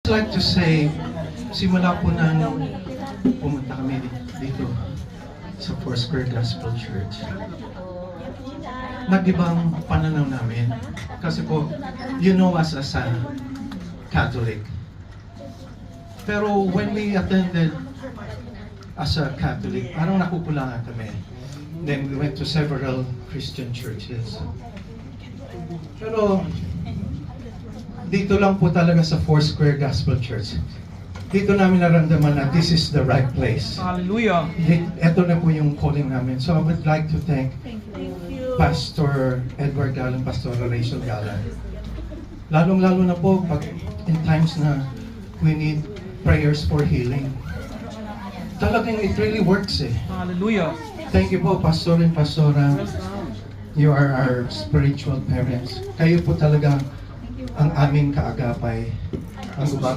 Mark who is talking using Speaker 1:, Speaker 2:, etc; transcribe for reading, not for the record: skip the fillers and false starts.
Speaker 1: like to say, simula po nang pumunta kami dito sa Foursquare Gospel Church, nag-ibang pananaw namin. Kasi po, you know us as a Catholic. Pero when we attended as a Catholic, parang nakukulangan kami. Then we went to several Christian churches. Pero dito lang po talaga sa Foursquare Gospel Church, dito namin naramdaman na this is the right place.
Speaker 2: Hallelujah.
Speaker 1: Ito na po yung calling namin. So I would like to thank Pastor Edward Galan, Pastor Rachel Galan. Lalong-lalo na po pag in times na we need prayers for healing. Talagang it really works eh.
Speaker 2: Hallelujah.
Speaker 1: Thank you po, Pastor and Pastora. You are our spiritual parents. Kayo po talaga ang aming kaagapay. Ang